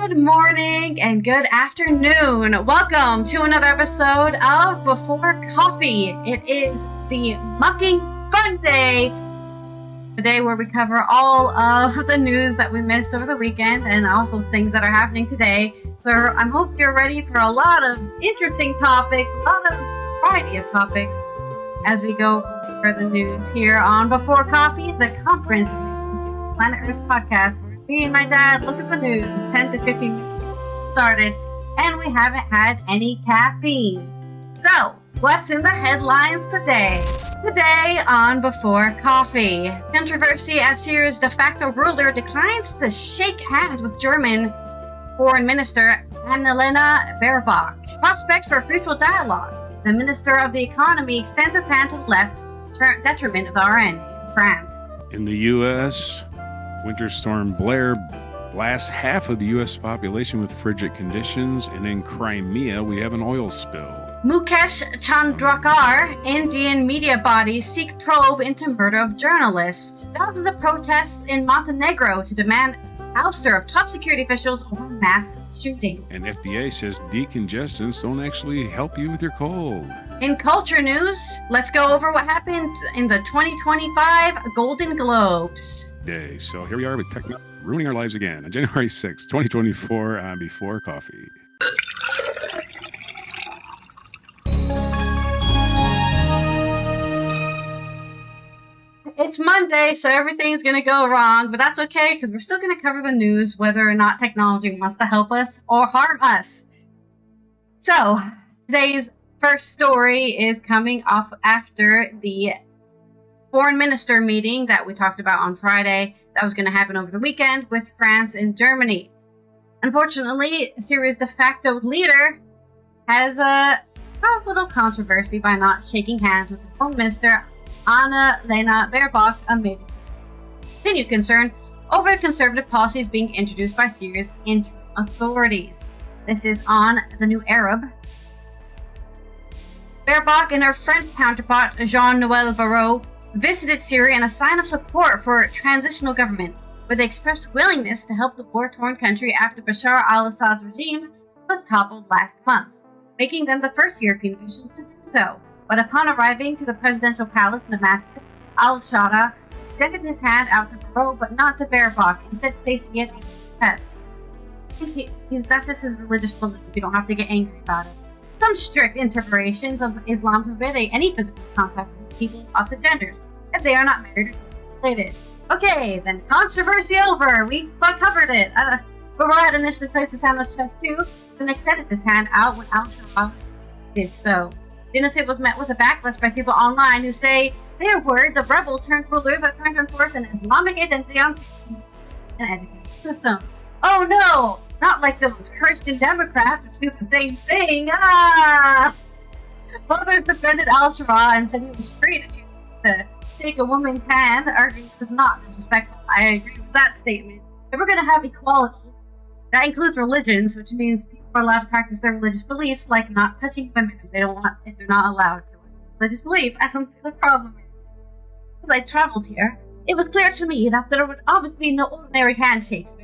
Good morning and good afternoon. Welcome to another episode of Before Coffee. It is the mucking fun day. The day where we cover all of the news that we missed over the weekend and also things that are happening today. So I hope you're ready for a lot of interesting topics, a lot of variety of topics as we go over the news here on Before Coffee, the comprehensive news Planet Earth podcast. Me and my dad look at the news 10 to 15 minutes started, and we haven't had any caffeine. So, what's in the headlines today? Today on Before Coffee, controversy as Syria's de facto ruler declines to shake hands with German Foreign Minister Annalena Baerbock. Prospects for fruitful dialogue. The Minister of the Economy extends his hand to the left, detriment of RN in France. In the U.S., Winter storm Blair blasts half of the U.S. population with frigid conditions, and in Crimea, we have an oil spill. Mukesh Chandrakar, Indian media bodies seek probe into murder of journalist. Thousands of protests in Montenegro to demand ouster of top security officials over mass shooting. And FDA says decongestants don't actually help you with your cold. In culture news, let's go over what happened in the 2025 Golden Globes. Day. So here we are with technology ruining our lives again on January 6, 2024 on Before Coffee. It's Monday, so everything's going to go wrong, but that's okay because we're still going to cover the news whether or not technology wants to help us or harm us. So, today's first story is coming off after the foreign minister meeting that we talked about on Friday that was going to happen over the weekend with France and Germany. Unfortunately, Syria's de facto leader has caused little controversy by not shaking hands with the foreign minister Annalena Baerbock amid continued concern over the conservative policies being introduced by Syria's interim authorities. This is on the New Arab. Baerbock and her French counterpart Jean-Noël Barrot visited Syria in a sign of support for a transitional government, where they expressed willingness to help the war-torn country after Bashar al-Assad's regime was toppled last month, making them the first European officials to do so. But upon arriving to the presidential palace in Damascus, al-Shara extended his hand out to Barrot but not to Baerbock, instead placing it on his chest. I think that's just his religious belief. You don't have to get angry about it. Some strict interpretations of Islam forbid any physical contact with people of opposite genders if they are not married or related. Okay, then controversy over. We've covered it. Barrot had initially placed his hand on his chest too, then extended his hand out when al-Shara did so. The initiative was met with a backlash by people online who say they are worried the rebel-turned rulers are trying to enforce an Islamic identity on an education system. Oh no! Not like those Christian Democrats which do the same thing. Others defended al-Shara and said he was free to choose to shake a woman's hand, arguing it was not disrespectful. I agree with that statement. If we're going to have equality, that includes religions, which means people are allowed to practice their religious beliefs, like not touching women if they're not allowed to. Religious belief, I don't see the problem. As I traveled here, it was clear to me that there would obviously be no ordinary handshakes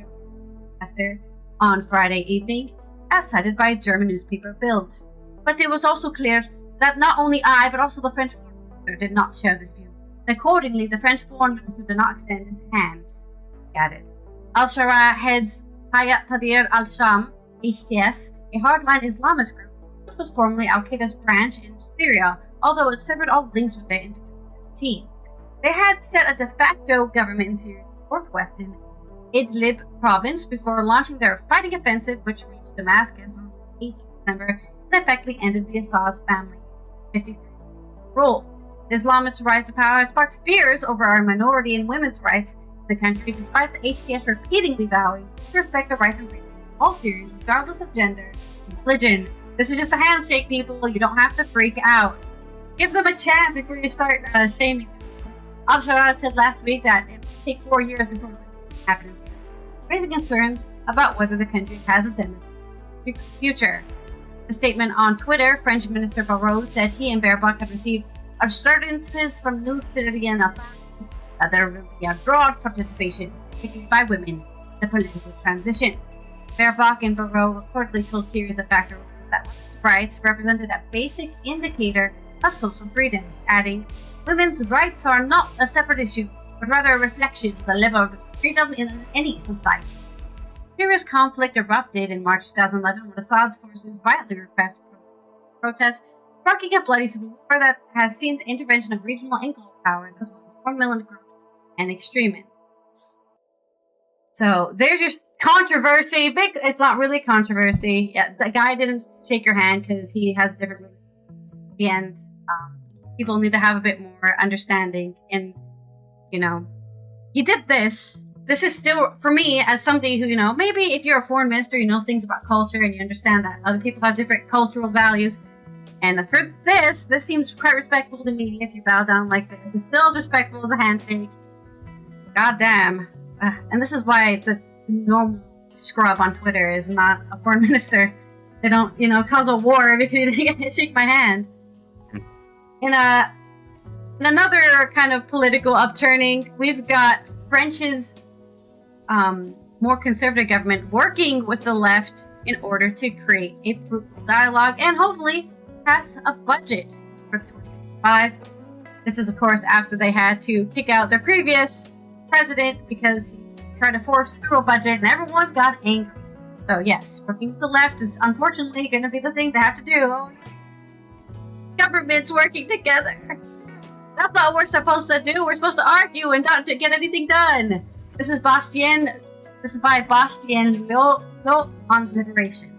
on Friday evening, as cited by a German newspaper Bild. But it was also clear that not only I, but also the French foreign minister did not share this view. And accordingly, the French foreign minister did not extend his hands. He added. Al-Shara heads Hayat Tahrir al-Sham, HTS, a hardline Islamist group, which was formerly Al-Qaeda's branch in Syria, although it severed all links with it in 2017. They had set a de facto government in Syria's northwestern Idlib province before launching their fighting offensive, which reached Damascus on the 8th of December and effectively ended the Assad family's 53 rule. The Islamists' rise to power has sparked fears over our minority and women's rights in the country, despite the HTS repeatedly vowing to respect the rights and freedoms of all Syrians, regardless of gender and religion. This is just a handshake, people. You don't have to freak out. Give them a chance before you start shaming them. Al-Shara said last week that it would take 4 years before this happens, raising concerns about whether the country has a democratic future. A statement on Twitter, French Minister Barrot said he and Baerbock have received assurances from new Syrian authorities that there will be a broad participation, particularly by women, in the political transition. Baerbock and Barrot reportedly told Syria's Factor that women's rights represented a basic indicator of social freedoms, adding, "Women's rights are not a separate issue, but rather a reflection of the level of freedom in any society." Syria's conflict erupted in March 2011 when Assad's forces violently repressed protests, sparking a bloody civil war that has seen the intervention of regional and global powers as well as foreign militant groups and extremists. So there's your controversy. It's not really controversy. Yeah, the guy didn't shake your hand because he has different religions. At the end, people need to have a bit more understanding. And, he did this. This is still, for me, as somebody who, maybe if you're a foreign minister, you know things about culture and you understand that other people have different cultural values. And for this seems quite respectful to me if you bow down like this. It's still as respectful as a handshake. God damn. And this is why the normal scrub on Twitter is not a foreign minister. They don't, cause a war because you didn't shake my hand. In another kind of political upturning, we've got French's more conservative government working with the left in order to create a fruitful dialogue and hopefully pass a budget for 2025. This is, of course, after they had to kick out their previous president because he tried to force through a budget and everyone got angry. So yes, working with the left is unfortunately going to be the thing they have to do. Governments working together. That's not what we're supposed to do. We're supposed to argue and not to get anything done. This is by Bastien Lyotte on Liberation.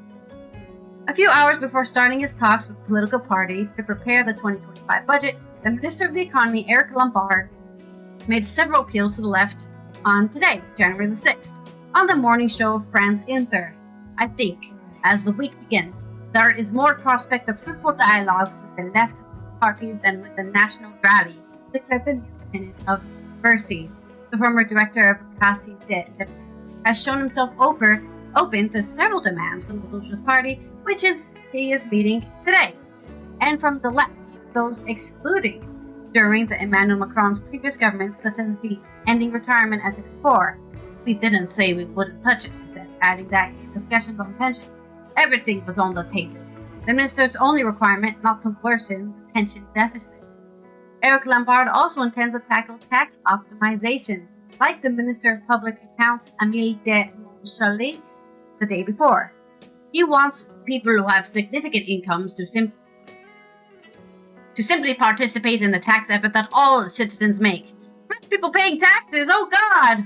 A few hours before starting his talks with political parties to prepare the 2025 budget, the Minister of the Economy, Eric Lombard, made several appeals to the left on today, January the 6th, on the morning show of France Inter. "I think, as the week begins, there is more prospect of fruitful dialogue with the left parties than with the National Rally," declared the Lieutenant of Bercy. The former director of Castille has shown himself open to several demands from the Socialist Party, which he is meeting today, and from the left, those excluding during the Emmanuel Macron's previous government, such as the ending retirement as explorer. "We didn't say we wouldn't touch it," he said, adding that in discussions on pensions, everything was on the table. The minister's only requirement not to worsen the pension deficit. Eric Lombard also intends to tackle tax optimization, like the Minister of Public Accounts, Émile de Montchalin, the day before. He wants people who have significant incomes to simply participate in the tax effort that all citizens make. Rich people paying taxes, oh God!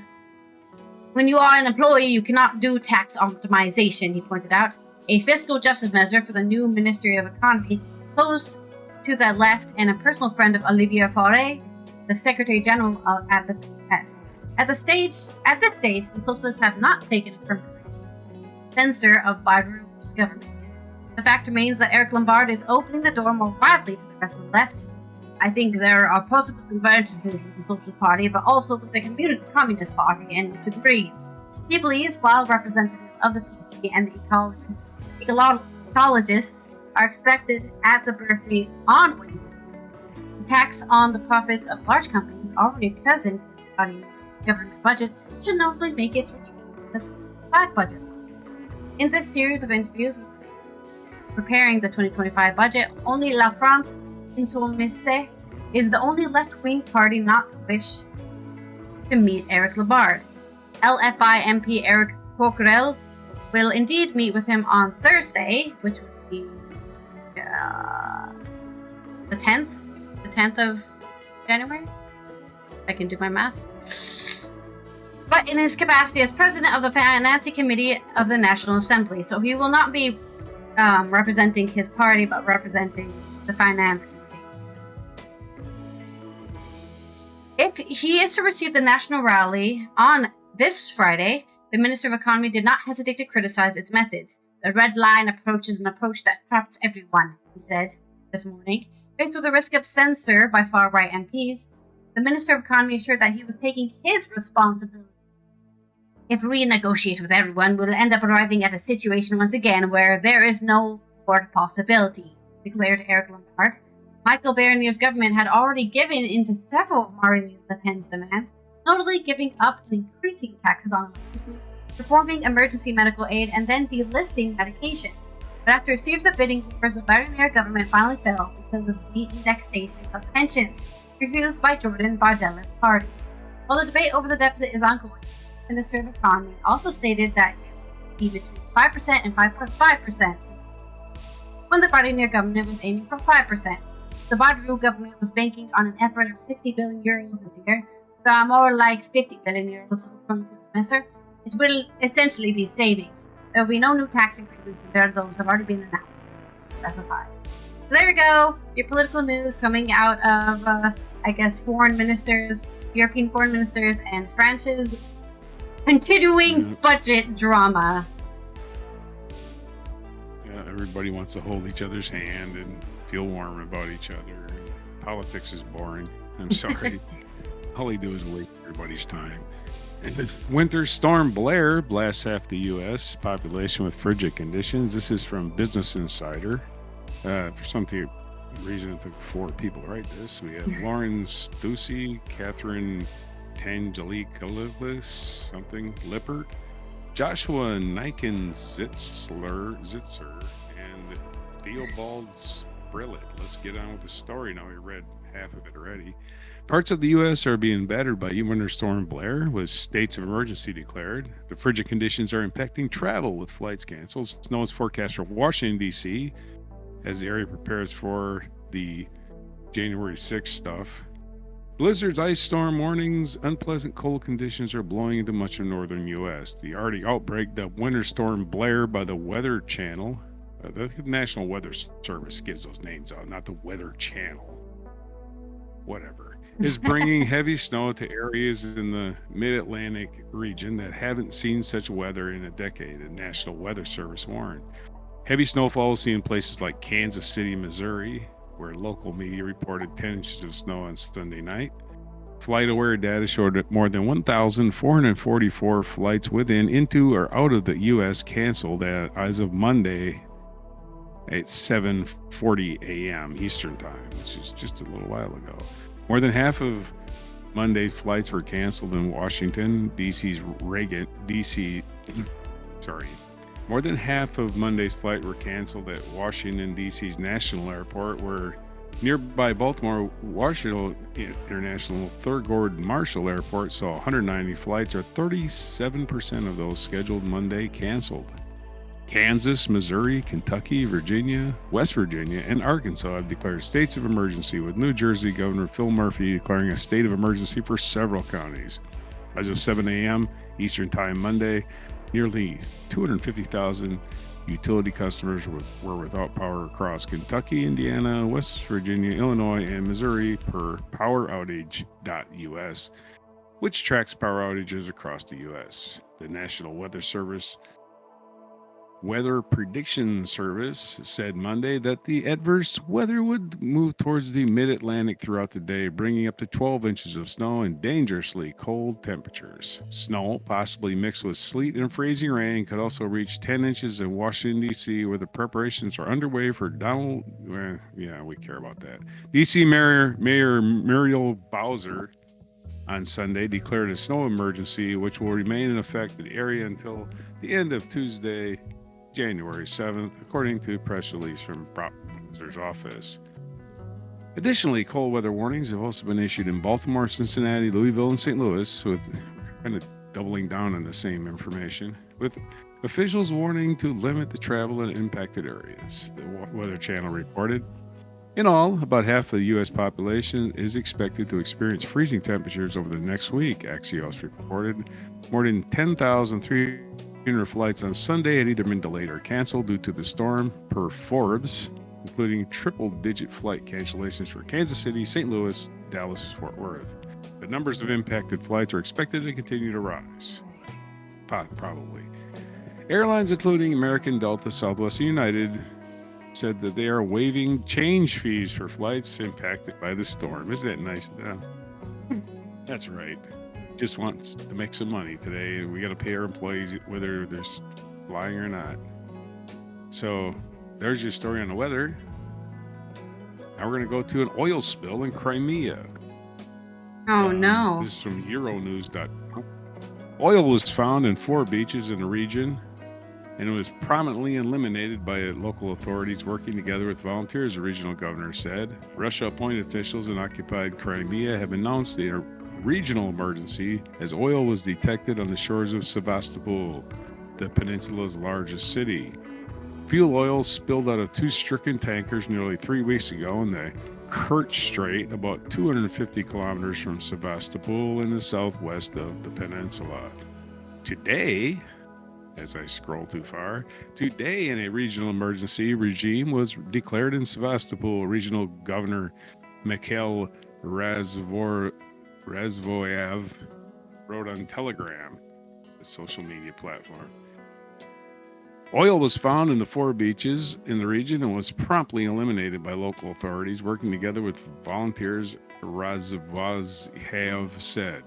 When you are an employee, you cannot do tax optimization, he pointed out. A fiscal justice measure for the new Ministry of Economy, close to the left and a personal friend of Olivier Faure, the Secretary General at the PS. At this stage, the Socialists have not taken a firm position censor of Bayreuth's government. The fact remains that Eric Lombard is opening the door more widely to the rest of the left. "I think there are possible convergences with the Socialist Party, but also with the Communist Party and with the Greens," he believes, while representatives of the PC and the ecologists are expected at the Bercy on Wednesday. The tax on the profits of large companies already present in the government budget should notably make its return to the 2025 budget. In this series of interviews preparing the 2025 budget, only La France Insoumise is the only left-wing party not to wish to meet Eric Lombard. LFI MP Eric Coquerel will indeed meet with him on Thursday, which would be the 10th of January. I can do my math. But in his capacity as president of the Financing Committee of the National Assembly, so he will not be representing his party, but representing the Finance Committee. If he is to receive the National Rally on this Friday, the Minister of Economy did not hesitate to criticize its methods. "The red line approach is an approach that traps everyone," he said this morning. Faced with the risk of censure by far-right MPs, the Minister of Economy assured that he was taking his responsibility. "If we negotiate with everyone, we'll end up arriving at a situation once again where there is no third possibility," declared Eric Lombard. Michael Barnier's government had already given in to several of Marine Le Pen's demands, notably giving up and increasing taxes on electricity performing emergency medical aid, and then delisting medications. But after a series of bidding wars, the Biden government finally fell because of de-indexation of pensions, refused by Jordan Bardella's party. While the debate over the deficit is ongoing, the Minister of Economy also stated that it would be between 5% and 5.5%, when the Biden government was aiming for 5%. The Biden government was banking on an effort of 60 billion euros this year, more like 50 billion euros according to the minister. It will essentially be savings. There will be no new tax increases compared to those that have already been announced. Specified. So there we go. Your political news coming out of, foreign ministers, European foreign ministers, and France's continuing budget drama. Yeah, everybody wants to hold each other's hand and feel warm about each other. Politics is boring. I'm sorry. All they do is waste everybody's time. And winter storm Blair blasts half the U.S. population with frigid conditions. This is from Business Insider. For some reason, it took 4 people to write this. We have Lauren Stussy, Catherine Tangelicalis, something, Lippert, Joshua Niken Zitzer, and Theobald Sprillet. Let's get on with the story now. We read half of it already. Parts of the U.S. are being battered by Winter Storm Blair, with states of emergency declared. The frigid conditions are impacting travel, with flights canceled. Snow is forecast for Washington, D.C., as the area prepares for the January 6th stuff. Blizzards, ice storm warnings, unpleasant cold conditions are blowing into much of northern U.S. The Arctic outbreak, the Winter Storm Blair by the Weather Channel, the National Weather Service gives those names out, not the Weather Channel. Whatever. Is bringing heavy snow to areas in the mid-Atlantic region that haven't seen such weather in a decade, the National Weather Service warned. Heavy snowfall is seen in places like Kansas City, Missouri, where local media reported 10 inches of snow on Sunday night. FlightAware data showed that more than 1,444 flights within, into, or out of the U.S. canceled as of Monday at 7:40 a.m. Eastern Time, which is just a little while ago. More than half of Monday's flights were canceled in Washington, More than half of Monday's flight were canceled at Washington, D.C.'s National Airport, where nearby Baltimore Washington International Thurgood Marshall Airport saw 190 flights, or 37% of those scheduled Monday, canceled. Kansas, Missouri, Kentucky, Virginia, West Virginia, and Arkansas have declared states of emergency, with New Jersey Governor Phil Murphy declaring a state of emergency for several counties. As of 7 a.m. Eastern Time Monday, nearly 250,000 utility customers were without power across Kentucky, Indiana, West Virginia, Illinois, and Missouri, per poweroutage.us, which tracks power outages across the U.S. The National Weather Service Weather Prediction Service said Monday that the adverse weather would move towards the mid-Atlantic throughout the day, bringing up to 12 inches of snow and dangerously cold temperatures. Snow, possibly mixed with sleet and freezing rain, could also reach 10 inches in Washington, D.C., where the preparations are underway for we care about that. D.C. Mayor Muriel Bowser on Sunday declared a snow emergency, which will remain in effect in the area until the end of Tuesday, January 7th, according to a press release from Bowser's office. Additionally, cold weather warnings have also been issued in Baltimore, Cincinnati, Louisville, and St. Louis, with kind of doubling down on the same information, with officials warning to limit the travel in impacted areas, the Weather Channel reported. In all, about half of the U.S. population is expected to experience freezing temperatures over the next week, Axios reported. More than 10,300 flights on Sunday had either been delayed or canceled due to the storm, per Forbes, including triple-digit flight cancellations for Kansas City, St. Louis, Dallas, and Fort Worth. The numbers of impacted flights are expected to continue to rise. Probably. Airlines including American, Delta, Southwest, and United said that they are waiving change fees for flights impacted by the storm. Isn't that nice? That's right. Just wants to make some money today. We got to pay our employees whether they're flying or not. So there's your story on the weather. Now we're going to go to an oil spill in Crimea. Oh, no. This is from Euronews.com. Oil was found in 4 beaches in the region, and it was prominently eliminated by local authorities working together with volunteers, the regional governor said. Russia-appointed officials in occupied Crimea have announced a regional emergency as oil was detected on the shores of Sevastopol, the peninsula's largest city. Fuel oil spilled out of 2 stricken tankers nearly 3 weeks ago in the Kerch Strait, about 250 kilometers from Sevastopol in the southwest of the peninsula. Today, as I scroll too far, today in a regional emergency regime was declared in Sevastopol. Regional Governor Mikhail Razvoyev wrote on Telegram, a social media platform. Oil was found in the 4 beaches in the region and was promptly eliminated by local authorities working together with volunteers, Razvoyev said.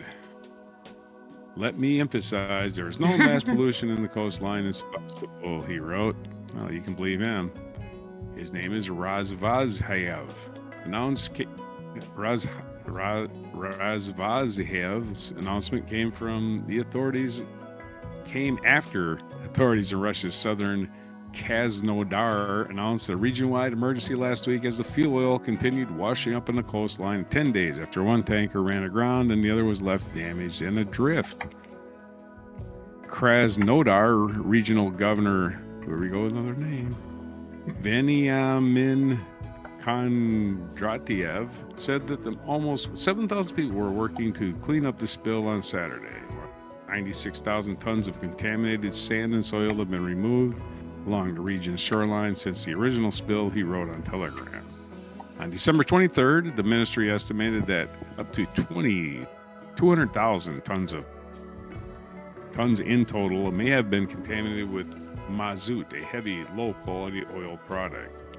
Let me emphasize there is no mass pollution in the coastline in Sevastopol, he wrote. Well, you can believe him. His name is Razvoyev. Razvozhyev's announcement came after authorities in Russia's southern Krasnodar announced a region-wide emergency last week as the fuel oil continued washing up on the coastline 10 days after one tanker ran aground and the other was left damaged and adrift. Krasnodar regional governor, here we go with another name, Veniamin Kondratiev said that almost 7,000 people were working to clean up the spill on Saturday. 96,000 tons of contaminated sand and soil have been removed along the region's shoreline since the original spill, he wrote on Telegram. On December 23rd, the ministry estimated that up to 200,000 tons in total may have been contaminated with mazout, a heavy, low-quality oil product.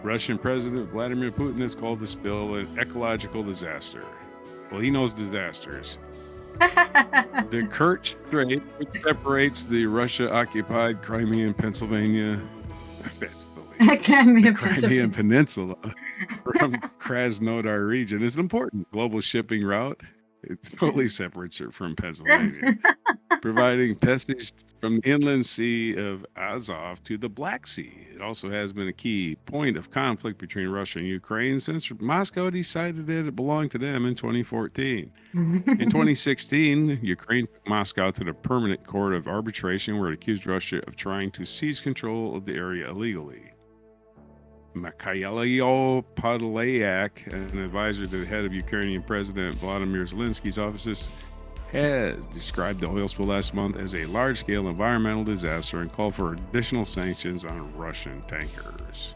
Russian President Vladimir Putin has called the spill an ecological disaster. Well, he knows disasters. The Kerch Strait, which separates the Russia-occupied Crimea and Pennsylvania, Crimean Peninsula from Krasnodar region, is an important global shipping route. It totally separates it from Pennsylvania, providing passage from the inland sea of Azov to the Black Sea. It also has been a key point of conflict between Russia and Ukraine since Moscow decided that it belonged to them in 2014. In 2016, Ukraine took Moscow to the Permanent Court of Arbitration, where it accused Russia of trying to seize control of the area illegally. Mikhailo Podolyak, an advisor to the head of Ukrainian President Vladimir Zelensky's office, has described the oil spill last month as a large-scale environmental disaster and called for additional sanctions on Russian tankers.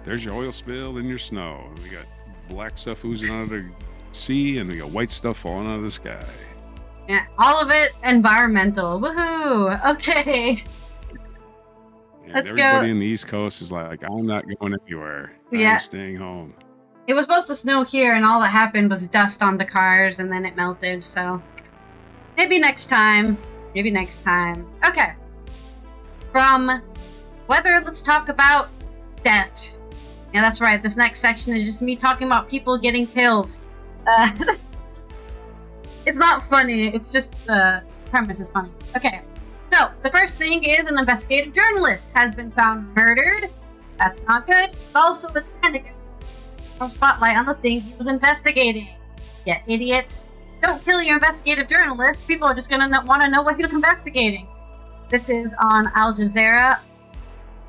There's your oil spill and your snow. We got black stuff oozing out of the sea, and we got white stuff falling out of the sky. Yeah, all of it environmental. Woohoo! Okay. And everybody in the East Coast is like, I'm not going anywhere. Yeah. I'm staying home. It was supposed to snow here, and all that happened was dust on the cars, and then it melted, so maybe next time. Okay. From weather, let's talk about death. Yeah, that's right. This next section is just me talking about people getting killed. It's not funny. It's just the premise is funny. Okay. So, the first thing is an investigative journalist has been found murdered. That's not good, but also it's kind of good. No spotlight on the thing he was investigating. Yeah, idiots. Don't kill your investigative journalist. People are just going to want to know what he was investigating. This is on Al Jazeera.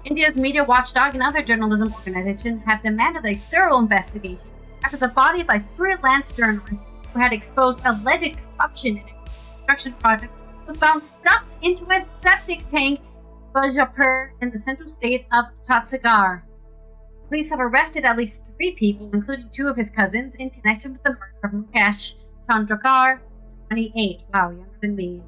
India's media watchdog and other journalism organizations have demanded a thorough investigation after the body of a freelance journalist who had exposed alleged corruption in a construction project was found stuffed into a septic tank in Bajapur in the central state of Chhattisgarh. Police have arrested at least 3 people, including 2 of his cousins, in connection with the murder of Mukesh Chandrakar, 28. Wow, younger than me.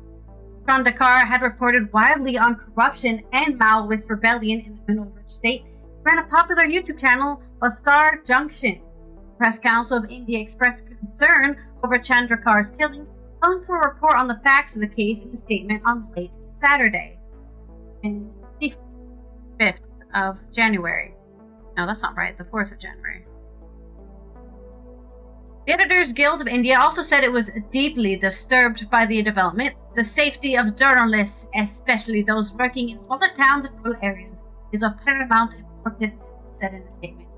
Chandrakar had reported widely on corruption and Maoist rebellion in the mineral-rich state. He ran a popular YouTube channel, Bastar Junction. The Press Council of India expressed concern over Chandrakar's killing, calling for a report on the facts of the case in a statement on late Saturday, in the 5th of January. No, that's not right. The 4th of January. The Editors Guild of India also said it was deeply disturbed by the development. The safety of journalists, especially those working in smaller towns and rural areas, is of paramount importance, it said in a statement.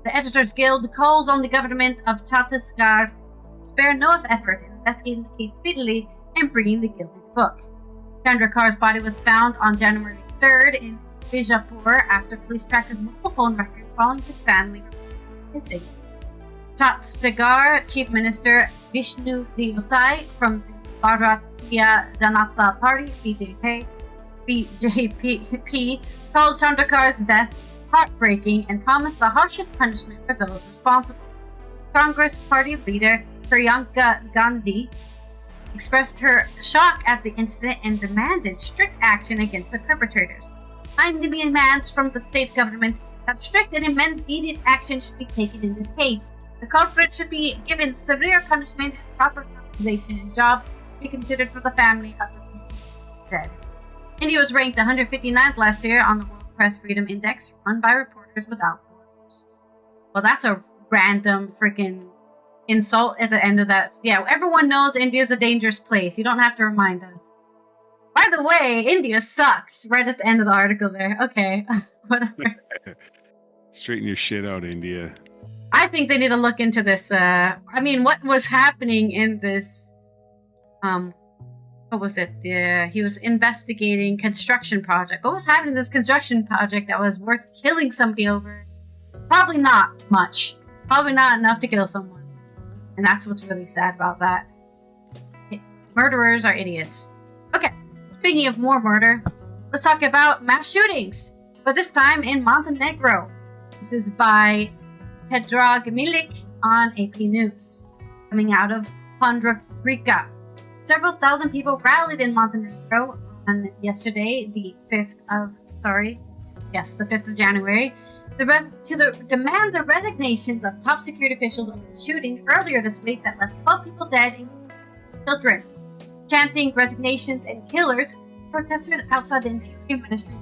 The Editors Guild calls on the government of Chhattisgarh to spare no effort in investigating the case speedily and bringing the guilty to book. Chandrakar's body was found on January 3rd in Bijapur after police tracked his mobile phone records following his family missing. Chhattisgarh Chief Minister Vishnu Devasai from the Bharatiya Janata Party BJP called Chandrakar's death heartbreaking and promised the harshest punishment for those responsible. Congress Party leader Priyanka Gandhi expressed her shock at the incident and demanded strict action against the perpetrators. The demands from the state government that strict and immediate action should be taken in this case. The culprit should be given severe punishment and proper compensation, and job should be considered for the family of the deceased, she said. India was ranked 159th last year on the World Press Freedom Index, run by Reporters Without Borders. Well, that's a random freaking insult at the end of that. Yeah, everyone knows India's a dangerous place. You don't have to remind us. By the way, India sucks. Right at the end of the article there. Okay, whatever. Straighten your shit out, India. I think they need to look into this. What was happening in this? What was it? He was investigating construction project. What was happening in this construction project that was worth killing somebody over? Probably not much. Probably not enough to kill someone. And that's what's really sad about that. Murderers are idiots. Okay, speaking of more murder, let's talk about mass shootings. But this time in Montenegro. This is by Predrag Milik on AP News. Coming out of Podgorica. Several thousand people rallied in Montenegro on yesterday, the 5th of January, to demand the resignations of top security officials over the shooting earlier this week that left 12 people dead, including children. Chanting resignations and killers, protesters outside the Interior Ministry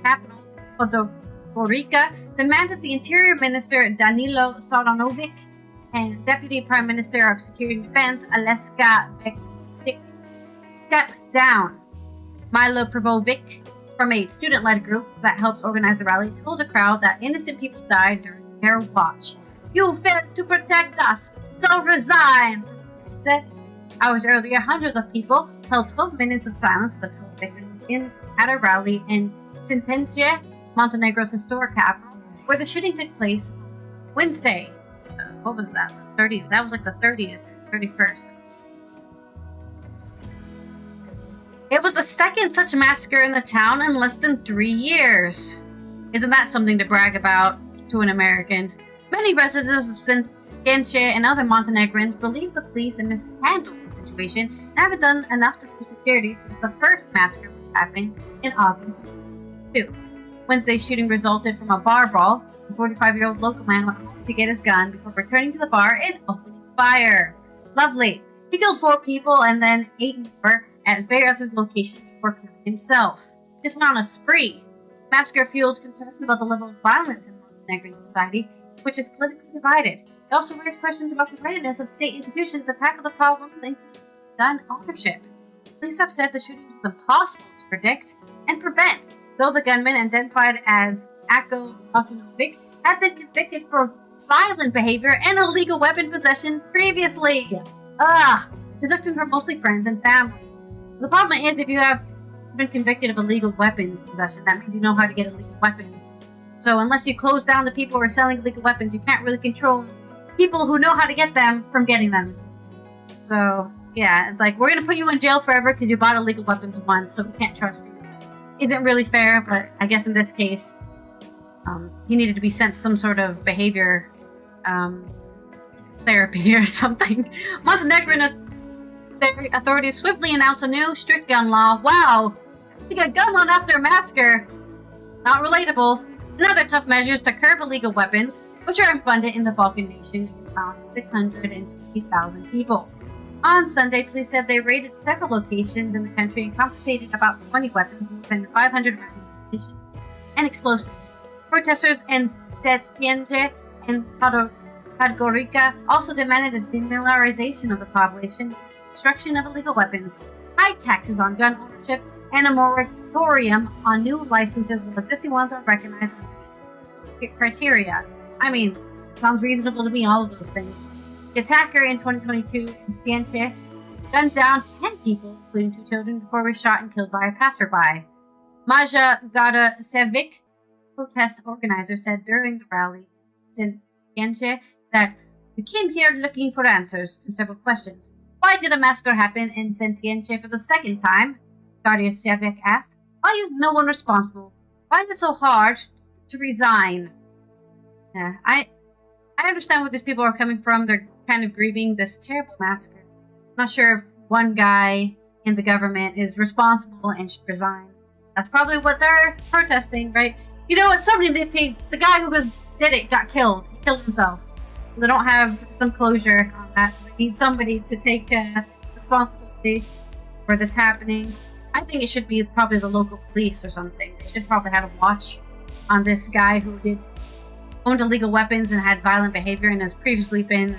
capital, Podgorica, demanded the Interior Minister Danilo Saranovic and Deputy Prime Minister of Security and Defense Aleska Beksic step down. Milo Prvovic, from a student-led group that helped organize the rally, told the crowd that innocent people died during their watch. "You failed to protect us, so resign," he said. Hours earlier, hundreds of people held 12 minutes of silence for the 12 victims at a rally in Sintenje, Montenegro's historic capital, where the shooting took place Wednesday. What was that? 30. That was like the 30th, 31st. It was the second such massacre in the town in less than 3 years. Isn't that something to brag about to an American? Many residents of Sintenje and other Montenegrins believe the police have mishandled the situation and haven't done enough to boost security since the first massacre, which happened in August of 2022. Wednesday's shooting resulted from a bar brawl. The 45-year-old local man went home to get his gun before returning to the bar and opening fire. Lovely. He killed 4 people and then 8 more at his various location before killing himself. He just went on a spree. The massacre fueled concerns about the level of violence in Montenegrin society, which is politically divided. It also raised questions about the readiness of state institutions to tackle the problems, including gun ownership. Police have said the shooting was impossible to predict and prevent, though the gunman, identified as Ako Latinovic, had been convicted for violent behavior and illegal weapon possession previously. His victims were mostly friends and family. The problem is, if you have been convicted of illegal weapons possession, that means you know how to get illegal weapons. So unless you close down the people who are selling illegal weapons, you can't really control people who know how to get them from getting them. So, yeah, it's like, we're going to put you in jail forever because you bought illegal weapons once, so we can't trust you. Isn't really fair, but I guess in this case, he needed to be sent some sort of behavior therapy or something. Montenegrin authorities swiftly announced a new strict gun law. Wow! You got gun law after a massacre. Not relatable. And other tough measures to curb illegal weapons, which are abundant in the Balkan nation and found 620,000 people. On Sunday, police said they raided several locations in the country and confiscated about 20 weapons, more than 500 rounds of munitions, and explosives. Protesters in Setyenje and Podgorica also demanded a demilitarization of the population, destruction of illegal weapons, high taxes on gun ownership, and a moratorium on new licenses while existing ones are recognized under criteria. I mean, sounds reasonable to me, all of those things. The attacker in 2022 in Sienche gunned down 10 people, including 2 children, before he was shot and killed by a passerby. Maja Gadasevic, protest organizer, said during the rally in Sienche that we came here looking for answers to several questions. Why did a massacre happen in Sentienche for the second time? Gadasevic asked. Why is no one responsible? Why is it so hard to resign? Yeah, I understand where these people are coming from. They're kind of grieving this terrible massacre. Not sure if one guy in the government is responsible and should resign. That's probably what they're protesting, right? You know what? Somebody did take the guy who did it got killed. He killed himself. They don't have some closure on that, so they need somebody to take responsibility for this happening. I think it should be probably the local police or something. They should probably have a watch on this guy who owned illegal weapons and had violent behavior and has previously been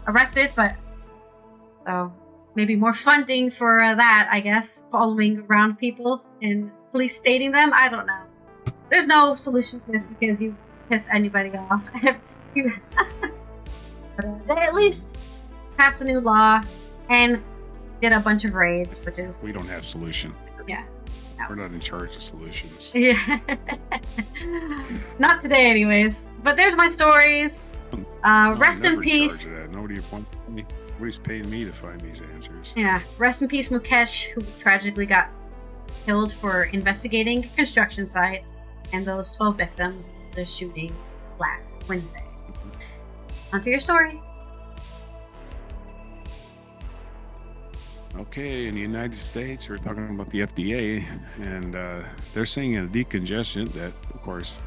arrested. But so maybe more funding for that, I guess, following around people and police stating them. I don't know. There's no solution to this because you piss anybody off. They at least passed a new law and did a bunch of raids, which is... We don't have solution. Yeah. No. We're not in charge of solutions. Yeah. Not today, anyways. But there's my stories. Rest in peace. Nobody's paying me to find these answers. Yeah. Rest in peace, Mukesh, who tragically got killed for investigating a construction site, and those 12 victims of the shooting last Wednesday. On to your story. Okay, in the United States, we're talking about the FDA, and they're saying a decongestant that, of course,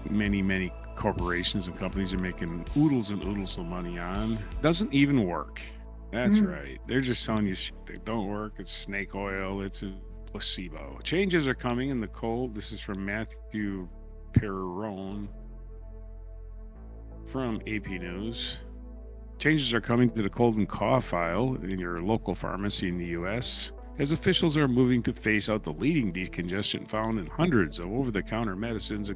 many corporations and companies are making oodles and oodles of money on, doesn't even work. That's right. They're just telling you shit that don't work. It's snake oil. It's a placebo. Changes are coming in the cold. This is from Matthew Perrone from AP News. Changes are coming to the cold and cough aisle in your local pharmacy in the U.S. as officials are moving to phase out the leading decongestant found in hundreds of over-the-counter medicines,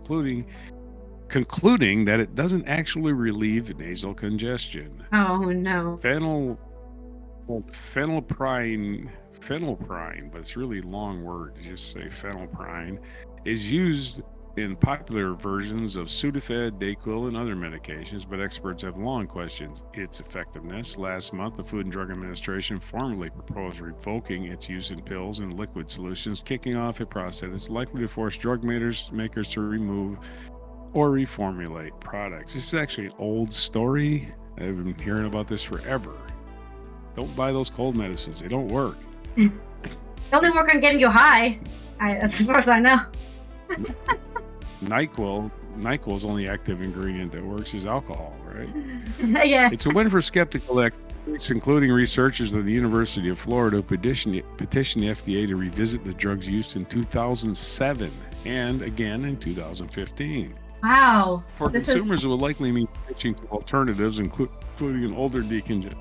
concluding that it doesn't actually relieve nasal congestion. Oh, no. Phenylprine, but it's really a long word to just say phenylprine, is used in popular versions of Sudafed, Dayquil, and other medications, but experts have long questioned its effectiveness. Last month, the Food and Drug Administration formally proposed revoking its use in pills and liquid solutions, kicking off a process that's likely to force drug makers to remove or reformulate products. This is actually an old story. I've been hearing about this forever. Don't buy those cold medicines. They don't work. They only work on getting you high, as far as I know. NyQuil's only active ingredient that works is alcohol, right? Yeah. It's a win for skeptical experts, including researchers at the University of Florida, who petitioned the FDA to revisit the drug's use in 2007 and again in 2015. Wow. For consumers, it will likely mean switching to alternatives, including an older decongestant.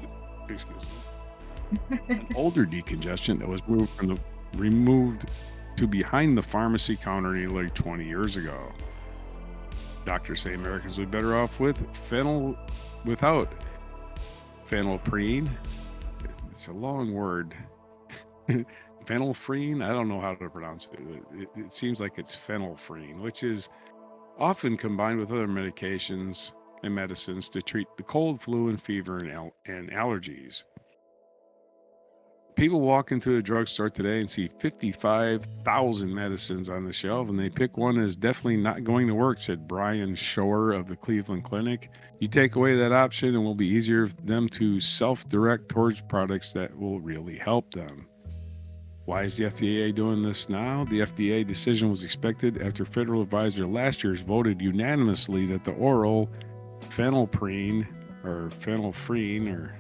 An older decongestant that was removed to behind the pharmacy counter nearly 20 years ago. Doctors say Americans would be better off without phenylprine. It's a long word. Phenylphrine? I don't know how to pronounce it. It seems like it's phenylphrine, which is often combined with other medications and medicines to treat the cold, flu, and fever and allergies. People walk into a drugstore today and see 55,000 medicines on the shelf, and they pick one that's definitely not going to work, said Brian Shower of the Cleveland Clinic. You take away that option, and it will be easier for them to self-direct towards products that will really help them. Why is the FDA doing this now? The FDA decision was expected after federal advisor last year voted unanimously that the oral phenylphrine, or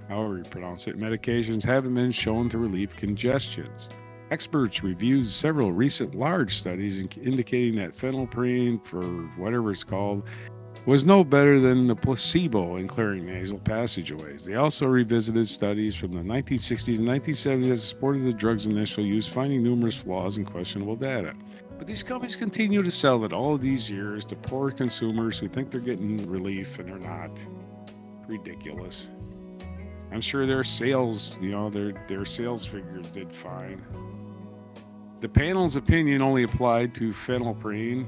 however you pronounce it, medications haven't been shown to relieve congestions. Experts reviewed several recent large studies indicating that phenylphrine, for whatever it's called, was no better than the placebo in clearing nasal passageways. They also revisited studies from the 1960s and 1970s that supported the drug's initial use, finding numerous flaws and questionable data. But these companies continue to sell it all these years to poor consumers who think they're getting relief and they're not. Ridiculous. I'm sure their sales, their sales figures did fine. The panel's opinion only applied to phenylprine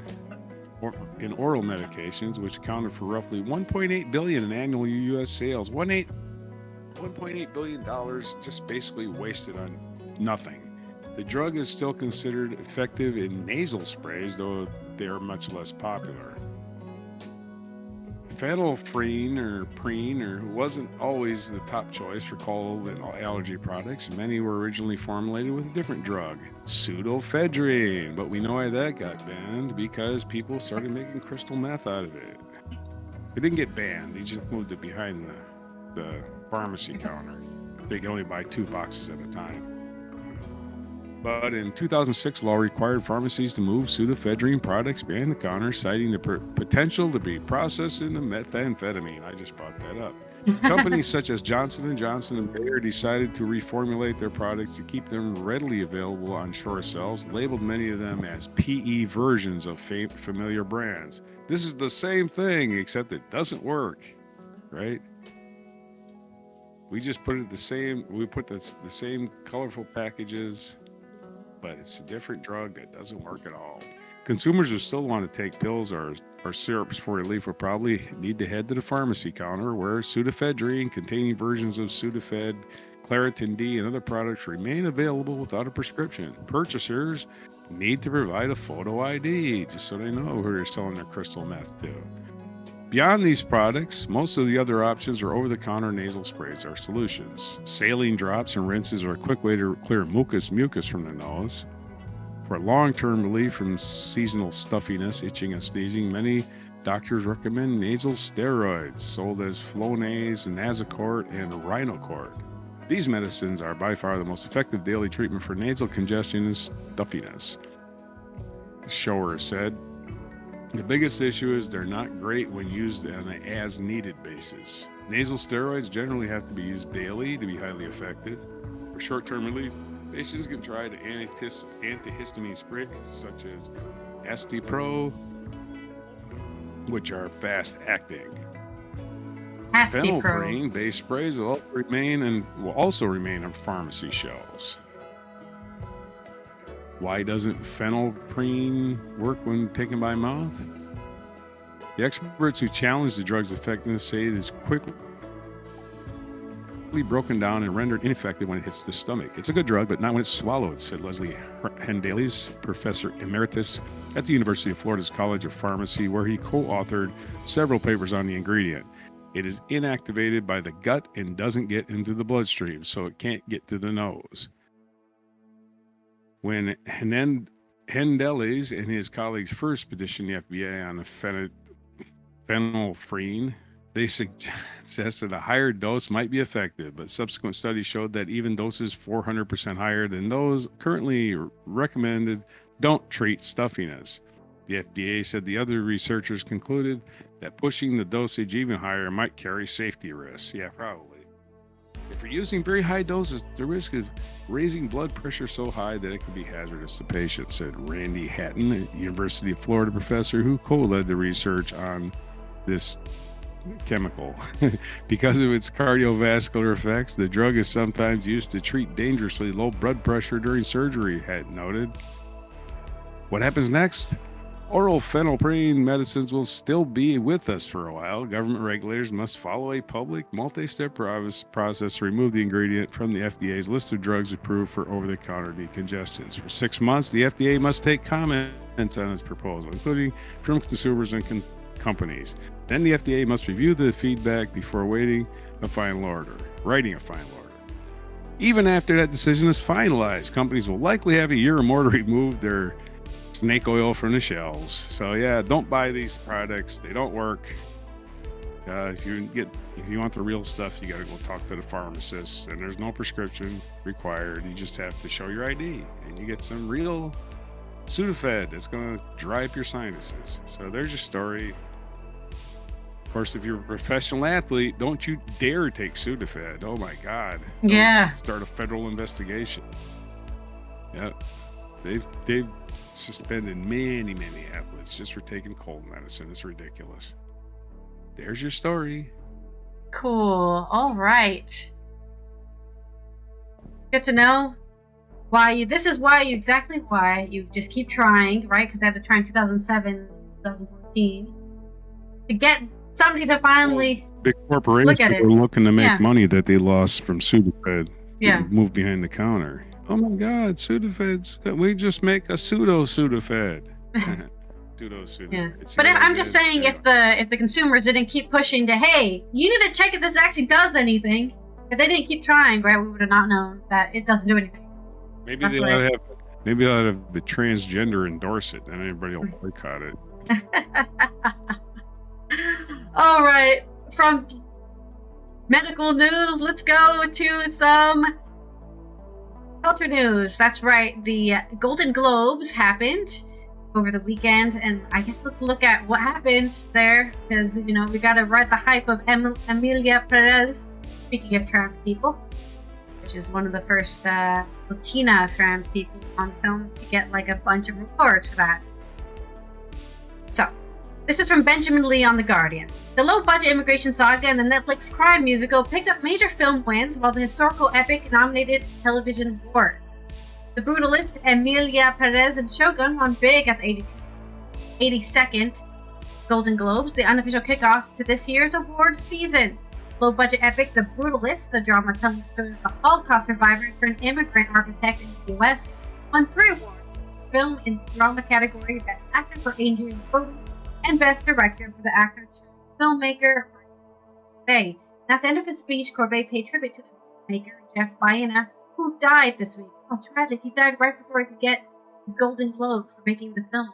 in oral medications, which accounted for roughly 1.8 billion in annual U.S. sales. 1.8 billion dollars just basically wasted on nothing. The drug is still considered effective in nasal sprays, though they are much less popular. Phenylphrine or preen wasn't always the top choice for cold and allergy products. Many were originally formulated with a different drug, pseudoephedrine. But we know why that got banned, because people started making crystal meth out of it. It didn't get banned. They just moved it behind the pharmacy counter. They could only buy 2 boxes at a time. But in 2006, law required pharmacies to move pseudoephedrine products behind the counter, citing the potential to be processed into methamphetamine. I just brought that up. Companies such as Johnson & Johnson and Bayer decided to reformulate their products to keep them readily available on shore shelves, labeled many of them as PE versions of familiar brands. This is the same thing, except it doesn't work, right? We just put it the same. We put the same colorful packages, but it's a different drug that doesn't work at all. Consumers who still want to take pills or syrups for relief will probably need to head to the pharmacy counter, where pseudoephedrine containing versions of Sudafed, Claritin D, and other products remain available without a prescription. Purchasers need to provide a photo ID just so they know who they're selling their crystal meth to. Beyond these products, most of the other options are over-the-counter nasal sprays or solutions. Saline drops and rinses are a quick way to clear mucus from the nose. For long-term relief from seasonal stuffiness, itching, and sneezing, many doctors recommend nasal steroids, sold as Flonase, Nasacort, and Rhinocort. These medicines are by far the most effective daily treatment for nasal congestion and stuffiness. Shower said, the biggest issue is they're not great when used on an as-needed basis. Nasal steroids generally have to be used daily to be highly effective. For short-term relief, patients can try the antihistamine sprays such as Astipro, which are fast-acting. Phenylprine-based sprays will also remain on pharmacy shelves. Why doesn't phenylprine work when taken by mouth? The experts who challenge the drug's effectiveness say it is quickly broken down and rendered ineffective when it hits the stomach. It's a good drug, but not when it's swallowed, said Leslie Hendelis, professor emeritus at the University of Florida's College of Pharmacy, where he co-authored several papers on the ingredient. It is inactivated by the gut and doesn't get into the bloodstream, so it can't get to the nose. When Hendelis and his colleagues first petitioned the FDA on the phenylphrine, they suggested a higher dose might be effective, but subsequent studies showed that even doses 400% higher than those currently recommended don't treat stuffiness. The FDA said the other researchers concluded that pushing the dosage even higher might carry safety risks. Yeah, probably. If you're using very high doses, the risk of raising blood pressure so high that it could be hazardous to patients, said Randy Hatton, a University of Florida professor who co-led the research on this chemical. Because of its cardiovascular effects, the drug is sometimes used to treat dangerously low blood pressure during surgery, Hatton noted. What happens next? Oral phenylprine medicines will still be with us for a while. Government regulators must follow a public, multi-step process to remove the ingredient from the FDA's list of drugs approved for over-the-counter decongestants. For 6 months, the FDA must take comments on its proposal, including from consumers and companies. Then the FDA must review the feedback before writing a final order. Even after that decision is finalized, companies will likely have a year or more to remove their snake oil from the shelves. So yeah, don't buy these products. They don't work. If you want the real stuff, you got to go talk to the pharmacist, and there's no prescription required. You just have to show your ID, and you get some real Sudafed that's going to dry up your sinuses. So there's your story. Of course, if you're a professional athlete, don't you dare take Sudafed. Oh my God. Don't Yeah. start a federal investigation. Yep. They've suspended many athletes just for taking cold medicine. It's ridiculous. There's your story. Cool. All right. Good to know exactly why you just keep trying, right? Because they had to try in 2007, 2014 to get somebody to finally big corporations were looking to make money that they lost from Sudafed. Yeah. Move behind the counter. Oh my God, Sudafed. We just make a pseudo Sudafed. Pseudo Sudafed. Yeah. But I'm just saying, if the consumers didn't keep pushing to, hey, you need to check if this actually does anything. If they didn't keep trying, right, we would have not known that it doesn't do anything. Maybe they'll have the transgender endorse it, and everybody will boycott it. All right, from medical news, let's go to some culture news. That's right, the Golden Globes happened over the weekend, and I guess let's look at what happened there, because, we got to ride the hype of Emilia Perez, speaking of trans people, which is one of the first Latina trans people on film to get a bunch of awards for that. So, this is from Benjamin Lee on The Guardian. The low-budget immigration saga and the Netflix crime musical picked up major film wins, while the historical epic nominated television awards. The brutalist Emilia Perez and Shogun won big at the 82nd Golden Globes, the unofficial kickoff to this year's awards season. Low-budget epic The Brutalist, a drama telling the story of a Holocaust survivor turned immigrant architect in the U.S., won 3 awards: Best Film in the Drama category, Best Actor for Adrian Brody, and Best Director for the actor filmmaker Corbet. And at the end of his speech, Corbet paid tribute to the filmmaker Jeff Baena, who died this week. Oh, tragic! He died right before he could get his Golden Globe for making the film.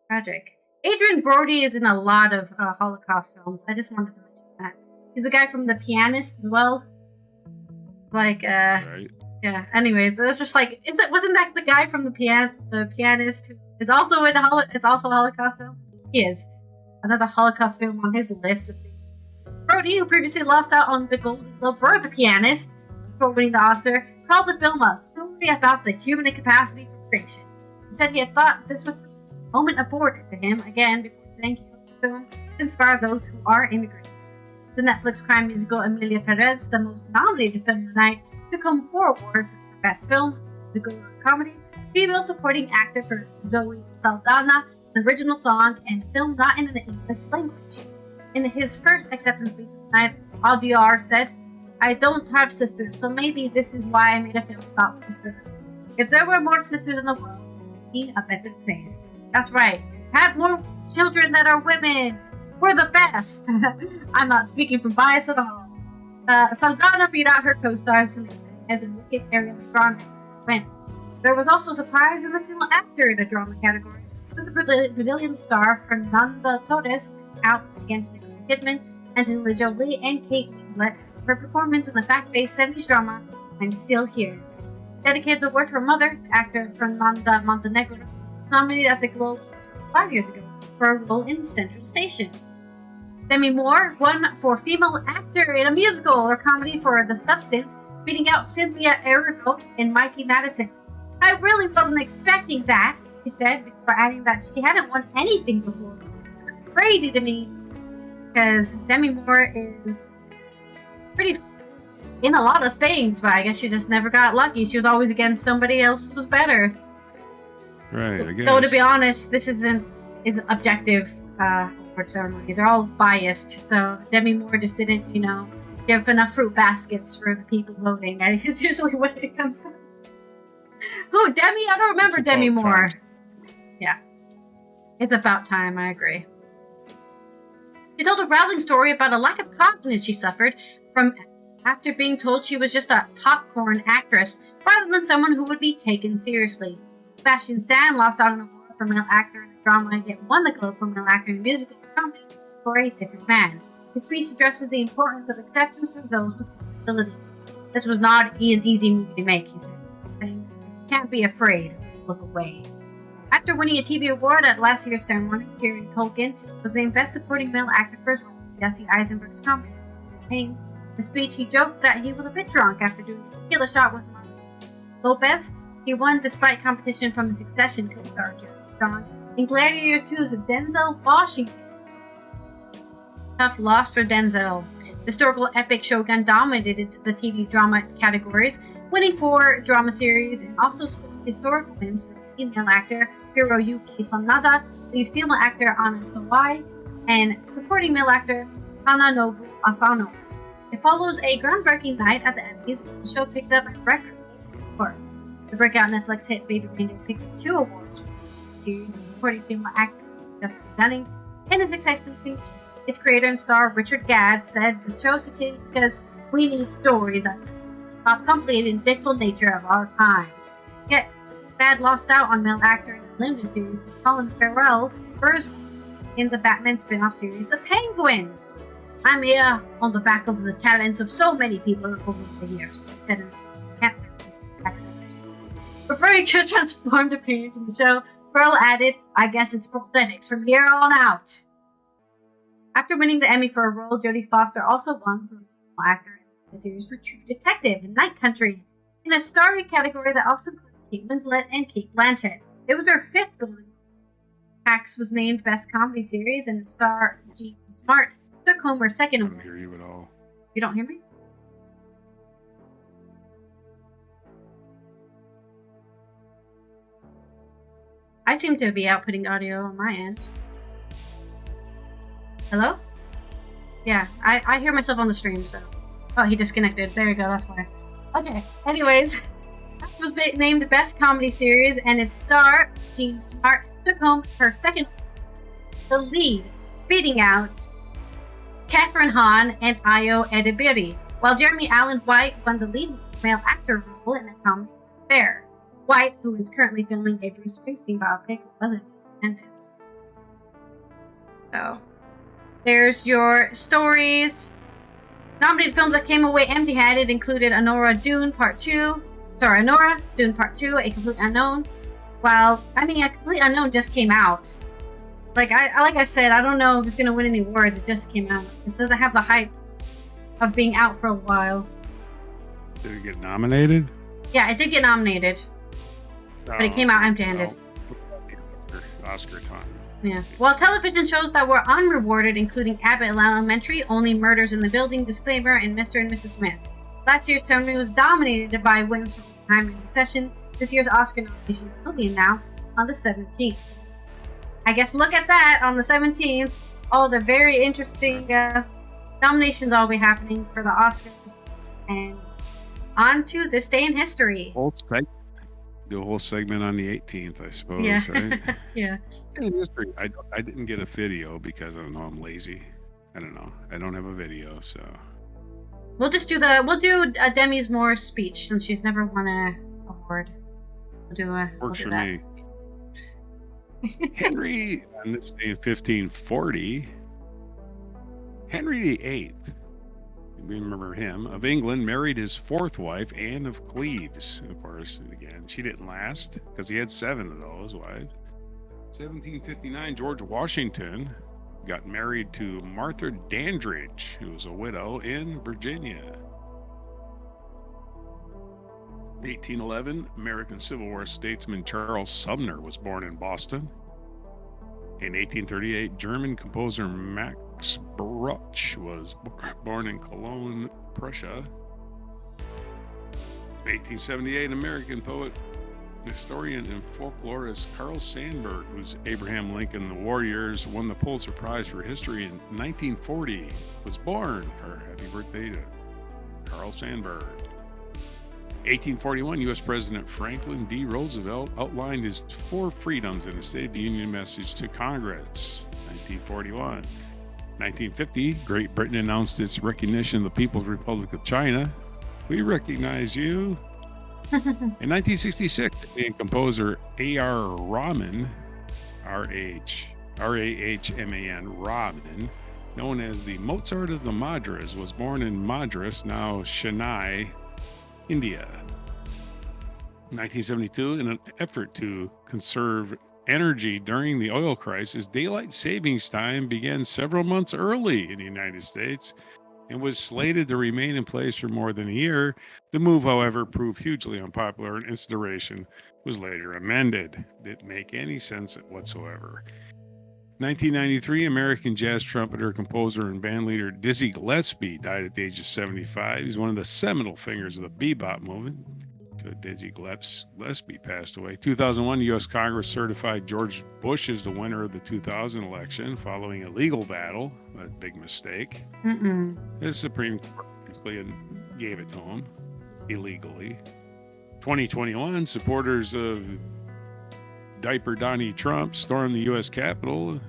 Tragic. Adrian Brody is in a lot of Holocaust films. I just wanted to mention that. He's the guy from The Pianist as well. Right. Yeah. Anyways, it's just wasn't that the guy from The Pianist who is also in it's also a Holocaust film? He is. Another Holocaust film on his list. Brody, who previously lost out on the Golden Globe for The Pianist before winning the Oscar, called the film a story about the human incapacity for creation. He said he had thought this was a moment afforded to him again before saying he hoped the film to inspire those who are immigrants. The Netflix crime musical Emilia Perez, the most nominated film of the night, took home 4 awards for Best Film, Musical or Comedy, Female Supporting Actor for Zoe Saldana, an original song, and film not in an English language. In his first acceptance speech of the night, Audiard said, "I don't have sisters, so maybe this is why I made a film about sisterhood. If there were more sisters in the world, it would be a better place." That's right. Have more children that are women. We're the best. I'm not speaking from bias at all. Saldana beat out her co-star Selena Gomez and Wicked Ariana Grande win. There was also a surprise in the film actor in a drama category, with the Brazilian star Fernanda Torres out against Nicole Kidman, Angelina Jolie, and Kate Winslet for her performance in the fact-based 70s drama I'm Still Here. Dedicated award to her mother, the actor Fernanda Montenegro, nominated at the Globes 5 years ago for a role in Central Station. Demi Moore won for female actor in a musical or comedy for The Substance, beating out Cynthia Erivo in Mikey Madison. "I really wasn't expecting that," she said, before adding that she hadn't won anything before. It's crazy to me, because Demi Moore is pretty in a lot of things, but I guess she just never got lucky. She was always against somebody else who was better. Right, I guess. Though, to be honest, this isn't objective award ceremony. They're all biased, so Demi Moore just didn't, give enough fruit baskets for the people voting. It's usually what it comes to. Who, Demi? I don't remember Demi Moore. Yeah. It's about time, I agree. She told a rousing story about a lack of confidence she suffered from after being told she was just a popcorn actress rather than someone who would be taken seriously. Sebastian Stan lost out on an award for male actor in a drama, yet won the Globe for male actor in a musical or comedy for A Different Man. His piece addresses the importance of acceptance for those with disabilities. This was not an easy movie to make, he said, saying, "You can't be afraid, look away." After winning a TV award at last year's ceremony, Kieran Culkin was named Best Supporting Male Actor for his role in Jesse Eisenberg's comedy campaign. In the speech, he joked that he was a bit drunk after doing a tequila shot with Mark Lopez. He won despite competition from the Succession co-star Jeremy Strong and Gladiator 2's Denzel Washington. Tough loss for Denzel. The historical epic Shogun dominated the TV drama categories, winning 4 drama series and also scoring historical wins for female actor Hiroyuki Sanada, lead female actor Anna Sawai, and supporting male actor Hananobu Asano. It follows a groundbreaking night at the Emmys where the show picked up a record awards. The breakout Netflix hit Baby Reindeer picked up 2 awards for the series and supporting female actor Jessica Dunning. In his acceptance speech, its creator and star Richard Gadd said the show succeeded because we need stories that stop completely and fickle nature of our time. Yet, Gadd lost out on male actor in the limited series to Colin Farrell for his role in the Batman spin-off series The Penguin. I'm here on the back of the talents of so many people over the years, he said in his accent. Referring to a transformed appearance in the show, Farrell added, I guess it's prosthetics from here on out. After winning the Emmy for a role, Jodie Foster also won for a female actor in the series for True Detective in Night Country, in a starring category that also included Kate Winslet and Kate Blanchett. It was her 5th Golden Globe. Hacks was named Best Comedy Series, and the star Jean Smart took home her 2nd award. I don't hear you at all. You don't hear me? I seem to be outputting audio on my end. Hello? Yeah, I hear myself on the stream, so... Oh, he disconnected. There you go, that's why. Okay, anyways. It was named Best Comedy Series, and its star, Jean Smart, took home her 2nd, the lead, beating out Catherine Hahn and Ayo Edebiri, while Jeremy Allen White won the lead male actor role in the comedy Fair. White, who is currently filming a Bruce Springsteen biopic, wasn't in attendance. So, there's your stories. Nominated films that came away empty-handed included Anora, Dune Part 2, A Complete Unknown. Well, A Complete Unknown just came out. Like I said, I don't know if it's going to win any awards. It just came out. It doesn't have the hype of being out for a while. Did it get nominated? Yeah, it did get nominated. But it came out empty-handed. Oscar time. Yeah. Well, television shows that were unrewarded, including Abbott Elementary, Only Murders in the Building, Disclaimer, and Mr. and Mrs. Smith. Last year's ceremony was dominated by wins from Time and Succession. This year's Oscar nominations will be announced on the 17th. I guess look at that on the 17th. All the very interesting nominations will be happening for the Oscars. And on to this day in history. Do a whole segment on the 18th, I suppose, yeah. Right? Yeah. In history, I didn't get a video because I don't know, I'm lazy. I don't know. I don't have a video, so. We'll do Demi Moore's speech since she's never won an award. Works for me. Henry, on this day in 1540, Henry VIII, remember him, of England, married his 4th wife, Anne of Cleves. Of course, again, she didn't last because he had 7 of those wives. 1759, George Washington got married to Martha Dandridge, who was a widow in Virginia. 1811, American Civil War statesman Charles Sumner was born in Boston. In 1838, German composer Max Bruch was born in Cologne, Prussia. 1878, American poet, historian, and folklorist Carl Sandburg, whose Abraham Lincoln, the War Years, won the Pulitzer Prize for History in 1940, was born. Happy birthday to Carl Sandburg. 1841, U.S. President Franklin D. Roosevelt outlined his 4 freedoms in a State of the Union message to Congress. 1941. 1950, Great Britain announced its recognition of the People's Republic of China. We recognize you. In 1966, Indian composer A.R. Rahman, R-A-H-M-A-N, Rahman, known as the Mozart of the Madras, was born in Madras, now Chennai, India. 1972, in an effort to conserve energy during the oil crisis, daylight savings time began several months early in the United States and was slated to remain in place for more than a year. The move, however, proved hugely unpopular, and its duration was later amended. Didn't make any sense whatsoever. 1993, American jazz trumpeter, composer, and bandleader Dizzy Gillespie died at the age of 75. He's one of the seminal figures of the bebop movement. So Dizzy Gillespie passed away. 2001, the U.S. Congress certified George Bush as the winner of the 2000 election following a legal battle. A big mistake. The Supreme Court basically gave it to him illegally. 2021, supporters of Diaper Donnie Trump stormed the U.S. Capitol,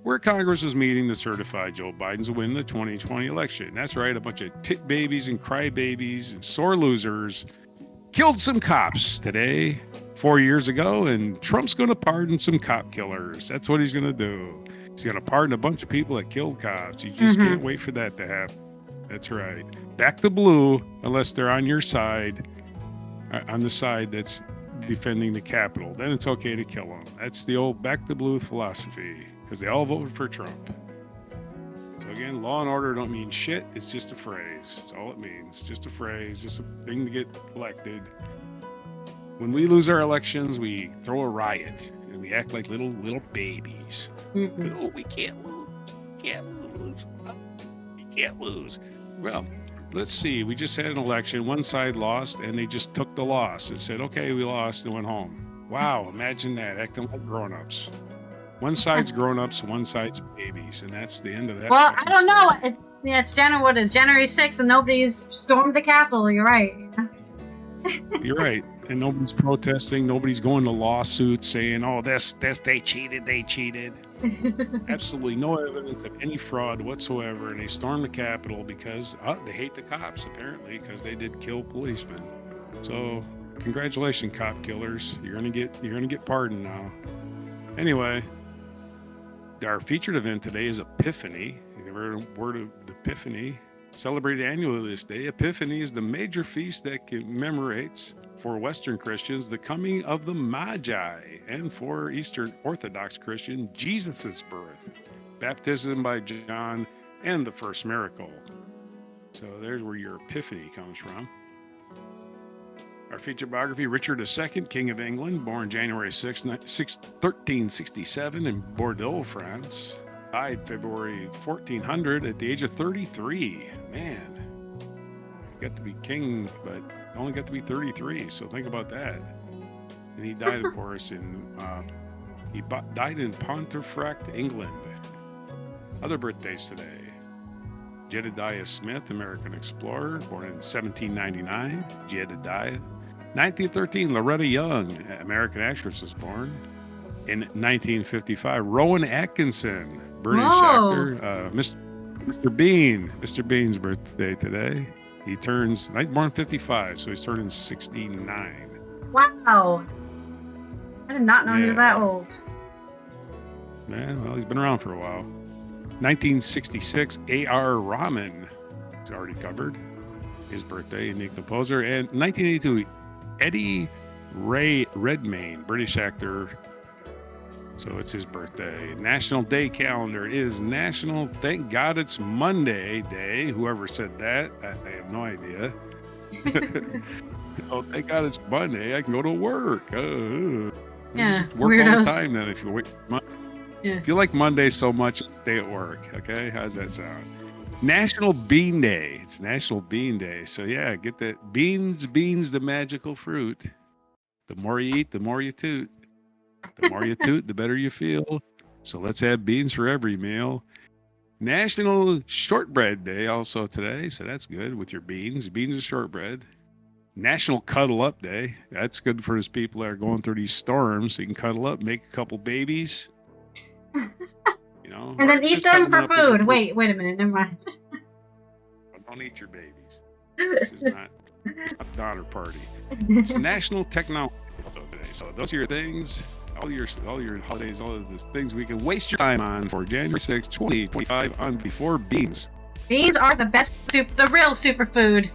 where Congress was meeting to certify Joe Biden's win the 2020 election. That's right, a bunch of tit babies and crybabies and sore losers killed some cops today, 4 years ago, and Trump's going to pardon some cop killers. That's what he's going to do. He's going to pardon a bunch of people that killed cops. You just can't wait for that to happen. That's right. Back to blue, unless they're on your side, on the side that's defending the Capitol. Then it's okay to kill them. That's the old back to blue philosophy, because they all voted for Trump. So again, law and order don't mean shit. It's just a phrase. That's all it means. Just a phrase, just a thing to get elected. When we lose our elections, we throw a riot and we act like little babies. Oh, we can't lose. We can't lose. Well, let's see. We just had an election. One side lost, and they just took the loss and said, "Okay, we lost," and went home. Wow, imagine that, acting like grown-ups. One side's grown-ups, one side's babies, and that's the end of that. Well, I don't know. It's January 6th, and nobody's stormed the Capitol. You're right. You're right. And nobody's protesting. Nobody's going to lawsuits saying, "Oh, this, they cheated." Absolutely no evidence of any fraud whatsoever. And they stormed the Capitol because they hate the cops, apparently, because they did kill policemen. So, congratulations, cop killers. You're gonna get pardoned now. Anyway, our featured event today is Epiphany. You ever heard the word of Epiphany? Celebrated annually this day, Epiphany is the major feast that commemorates, for Western Christians, the coming of the Magi, and for Eastern Orthodox Christian, Jesus' birth, baptism by John, and the first miracle. So there's where your Epiphany comes from. Our featured biography, Richard II, King of England, born January 6, 1367 in Bordeaux, France. Died February 1400 at the age of 33. Man, got to be king, but only got to be 33. So think about that. And he died, of course, died in Pontefract, England. Other birthdays today: Jedediah Smith, American explorer, born in 1799. Jedediah. 1913, Loretta Young, American actress, was born. In 1955, Rowan Atkinson, British actor, Mr. Bean. Mr. Bean's birthday today. He turns, born 55, so he's turning 69. Wow. I did not know he was that old. Man, well, he's been around for a while. 1966, A.R. Rahman, he's already covered his birthday, Indian composer. And 1982, Eddie Ray Redmayne, British actor. So it's his birthday. National Day calendar is National Thank God It's Monday Day. Whoever said that, I have no idea. Oh, thank God it's Monday. I can go to work. Yeah, work weirdos. all the time then. If you wait, if you like Monday so much, stay at work. Okay, how's that sound? National Bean Day. It's National Bean Day. So yeah, get that beans, the magical fruit. The more you eat, the more you toot. The more you toot, the better you feel. So let's have beans for every meal. National Shortbread Day also today. So that's good with your beans. Beans and shortbread. National Cuddle Up Day. That's good for those people that are going through these storms. So you can cuddle up, make a couple babies. You know, and then eat them for food. Wait a minute. Never mind. Don't eat your babies. This is not a daughter party. It's National Technology Day. So those are your things. All your holidays, all of these things we can waste your time on for January 6, 2025 on Before Beans. Beans are the best soup, the real superfood.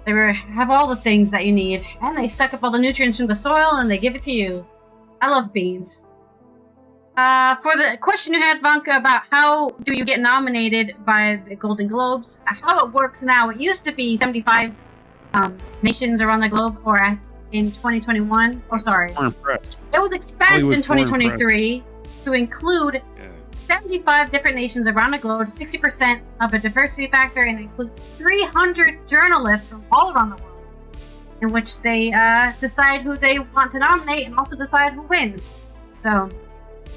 They have all the things that you need, and they suck up all the nutrients from the soil, and they give it to you. I love beans. For the question you had, Vanka, about how do you get nominated by the Golden Globes, how it works now, it used to be 75 nations around the globe, or in 2021, or sorry, it was expanded in 2023 to include 75 different nations around the globe, 60% of a diversity factor, and includes 300 journalists from all around the world, in which they decide who they want to nominate and also decide who wins. So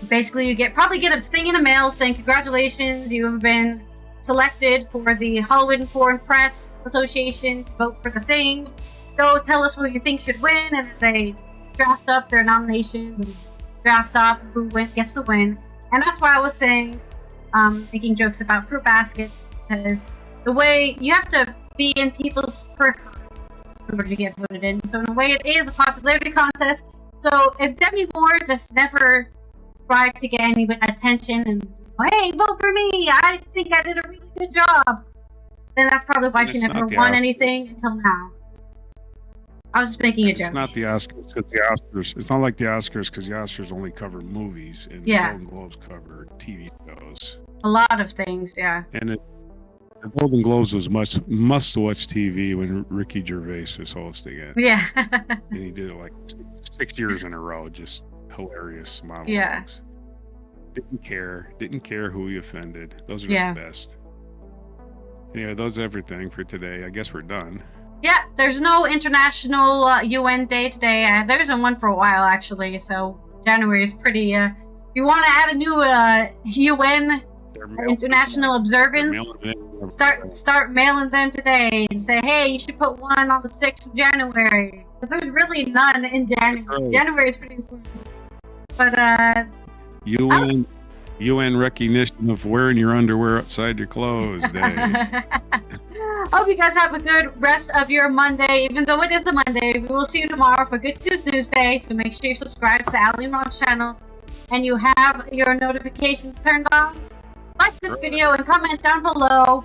basically, you probably get a thing in the mail saying, congratulations, you have been selected for the Hollywood and Foreign Press Association to vote for the thing. Go tell us who you think should win, and they draft up their nominations and draft up who gets to win. And that's why I was saying, making jokes about fruit baskets, because the way you have to be in people's periphery in order to get voted in. So in a way, it is a popularity contest. So if Demi Moore just never tried to get any attention and, hey, vote for me, I think I did a really good job, then that's probably why she never won anything until now. I was just making a joke. It's not the Oscars, because the Oscars, it's not like the Oscars, because the Oscars only cover movies, and the Golden Globes cover TV shows. A lot of things, yeah. And the Golden Globes was must-watch TV when Ricky Gervais was hosting it. Yeah. And he did it like 6 years in a row, just hilarious monologues. Yeah. Didn't care who he offended. Those are the best. Anyway, that's everything for today. I guess we're done. Yeah, there's no international UN day today. There isn't one for a while, actually. So January is pretty. If you want to add a new UN international observance, start mailing them today and say, hey, you should put one on the 6th of January. Because there's really none in January. Right. January is pretty smooth. But UN recognition of wearing your underwear outside your clothes day. Hope you guys have a good rest of your Monday, even though it is a Monday. We will see you tomorrow for Good News Tuesday, so make sure you subscribe to the Ali and Ron's channel and you have your notifications turned on. Like this video and comment down below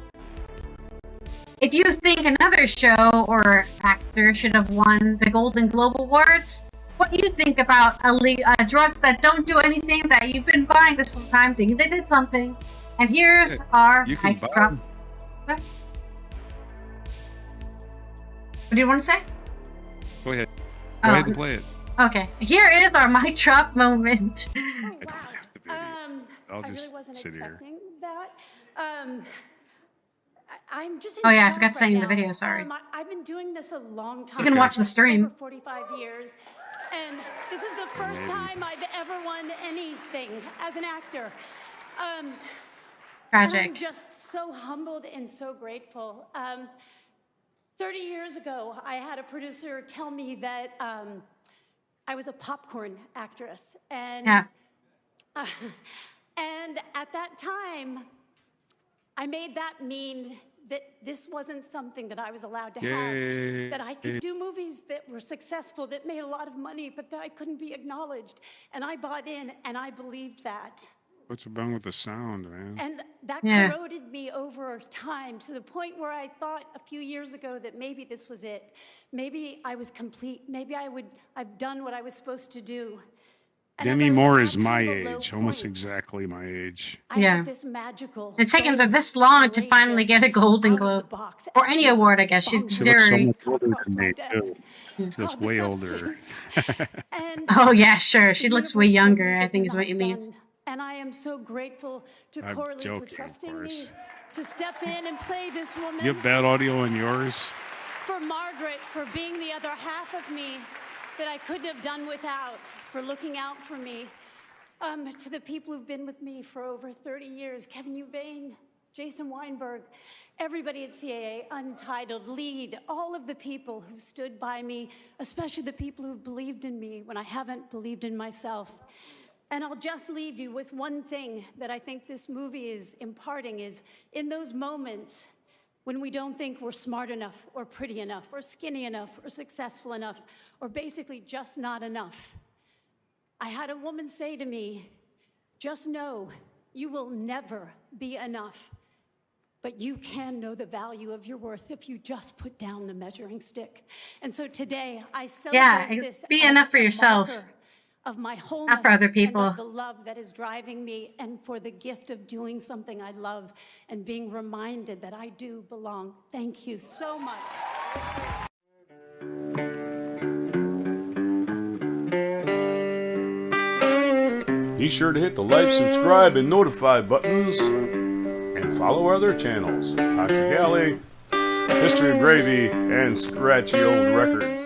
if you think another show or actor should have won the Golden Globe Awards. What you think about drugs that don't do anything, that you've been buying this whole time thinking they did something. And here's our mic drop. What do you want to say? Go ahead. Go ahead and play it. Okay. Here is our mic drop moment. I don't have the video. I'll just sit here. I'm just I forgot to say in the video, sorry. I've been doing this a long time. You can watch the stream. Over 45 years. And this is the first time I've ever won anything as an actor. Tragic. I'm just so humbled and so grateful. 30 years ago, I had a producer tell me that I was a popcorn actress. And, and at that time, I made that mean that this wasn't something that I was allowed to have, that I could do movies that were successful, that made a lot of money, but that I couldn't be acknowledged. And I bought in, and I believed that. What's wrong with the sound, man? And that corroded me over time to the point where I thought a few years ago that maybe this was it. Maybe I was complete. Maybe I've done what I was supposed to do. Demi Moore is my age, almost exactly my age. This magical. It's taken her this long to finally get a Golden Globe or any award, I guess. She's deserving. So much older than me too. She looks way older. Oh yeah, sure. She looks way younger, I think is what you mean. And I am so grateful to Coralie for trusting me to step in and play this woman. You have bad audio in yours? For Margaret, for being the other half of me that I couldn't have done without, for looking out for me. To the people who've been with me for over 30 years, Kevin Uvain, Jason Weinberg, everybody at CAA, Untitled, Lead, all of the people who've stood by me, especially the people who've believed in me when I haven't believed in myself. And I'll just leave you with one thing that I think this movie is imparting is in those moments when we don't think we're smart enough or pretty enough or skinny enough or successful enough or basically just not enough. I had a woman say to me, just know you will never be enough, but you can know the value of your worth if you just put down the measuring stick. And so today I celebrate this. Be enough for yourself. of my wholeness, for other and people. of the love that is driving me, and for the gift of doing something I love and being reminded that I do belong. Thank you so much. Be sure to hit the like, subscribe, and notify buttons, and follow our other channels, Toxic Alley, History of Gravy, and Scratchy Old Records.